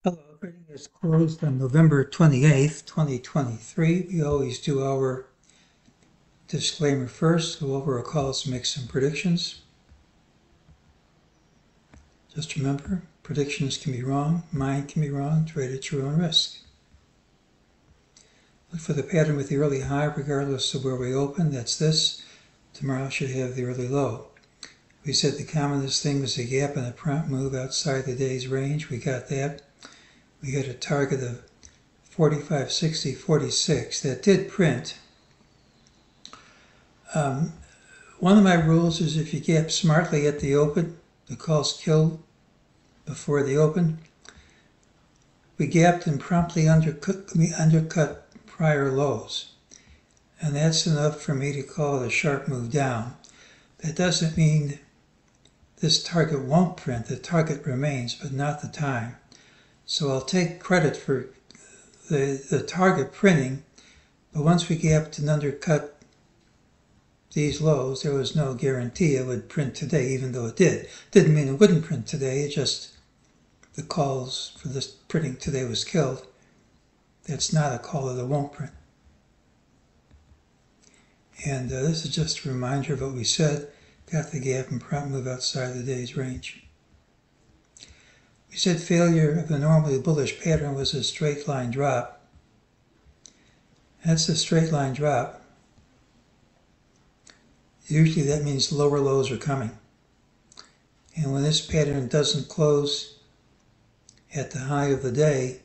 Hello, trading is closed on November 28th, 2023. We always do our disclaimer first, go over our calls, make some predictions. Just remember, predictions can be wrong, mine can be wrong, trade at your own risk. Look for the pattern with the early high regardless of where we open, that's this. Tomorrow should have the early low. We said the commonest thing was a gap and a prompt move outside the day's range. We got that. We had a target of 45.60, 46. That did print. One of my rules is if you gap smartly at the open, the call's killed before the open. We gapped and promptly undercut prior lows. And that's enough for me to call it a sharp move down. That doesn't mean this target won't print. The target remains, but not the time. So I'll take credit for the target printing, but once we gapped and undercut these lows, there was no guarantee it would print today, even though it did. Didn't mean it wouldn't print today, it just the calls for this printing today was killed. That's not a call that it won't print. And this is just a reminder of what we said. Got the gap and prompt move outside the day's range. We said failure of the normally bullish pattern was a straight line drop. That's a straight line drop. Usually that means lower lows are coming. And when this pattern doesn't close at the high of the day,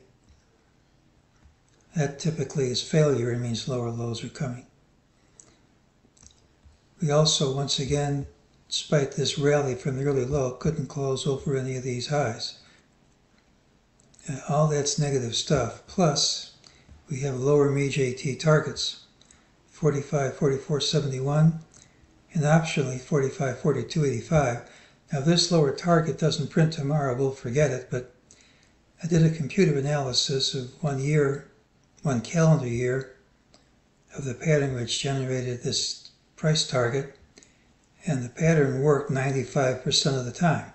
that typically is failure. It means lower lows are coming. We also, once again, despite this rally from the early low, couldn't close over any of these highs. All that's negative stuff. Plus, we have lower MEJT targets, 45, 44, 71, and optionally 45, 42, 85. Now, if this lower target doesn't print tomorrow, we'll forget it, but I did a computer analysis of 1 year, 1 calendar year, of the pattern which generated this price target, and the pattern worked 95% of the time.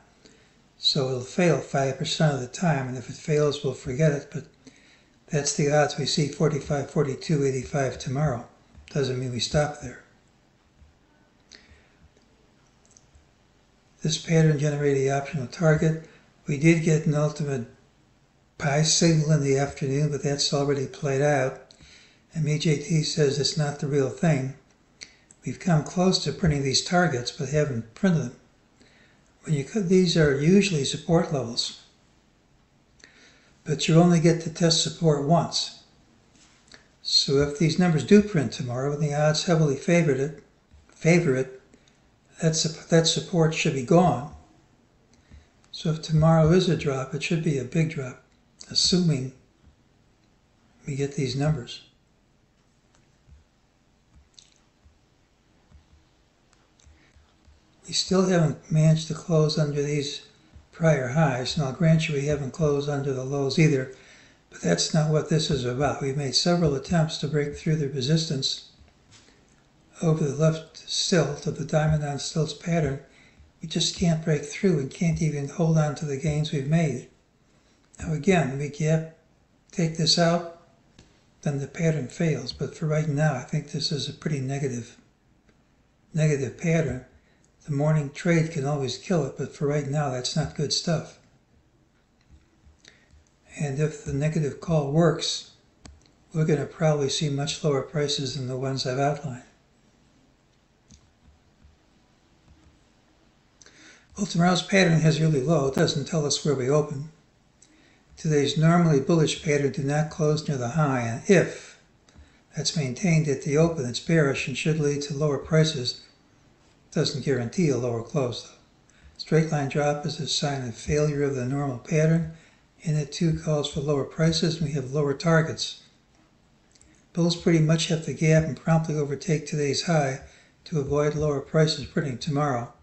So it'll fail 5% of the time, and if it fails, we'll forget it, but that's the odds we see 45, 42, 85 tomorrow. Doesn't mean we stop there. This pattern generated the optional target. We did get an ultimate buy signal in the afternoon, but that's already played out. And MEJT says it's not the real thing. We've come close to printing these targets, but haven't printed them. When you cut, these are usually support levels, but you only get to test support once. So if these numbers do print tomorrow, and the odds heavily favor it, that support should be gone. So if tomorrow is a drop, it should be a big drop, assuming we get these numbers. We still haven't managed to close under these prior highs, and I'll grant you we haven't closed under the lows either, but that's not what this is about. We've made several attempts to break through the resistance over the left stilt of the diamond on stilts pattern. We just can't break through and can't even hold on to the gains we've made. Now again, we can't take this out, then the pattern fails, but for right now, I think this is a pretty negative pattern. The morning trade can always kill it, but for right now, that's not good stuff. And if the negative call works, we're going to probably see much lower prices than the ones I've outlined. Well, tomorrow's pattern has really low. It doesn't tell us where we open. Today's normally bullish pattern did not close near the high, and if that's maintained at the open, it's bearish and should lead to lower prices. Doesn't guarantee a lower close, though. Straight line drop is a sign of failure of the normal pattern, and it too calls for lower prices, and we have lower targets. Bulls pretty much have to gap and promptly overtake today's high to avoid lower prices printing tomorrow.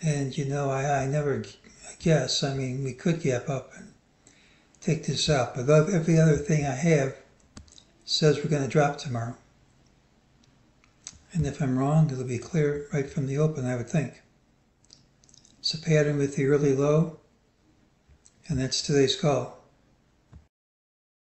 And you know, I never guess. I mean, we could gap up and take this out, but every other thing I have says we're going to drop tomorrow. And if I'm wrong, it'll be clear right from the open, I would think. It's a pattern with the early low, and that's today's call.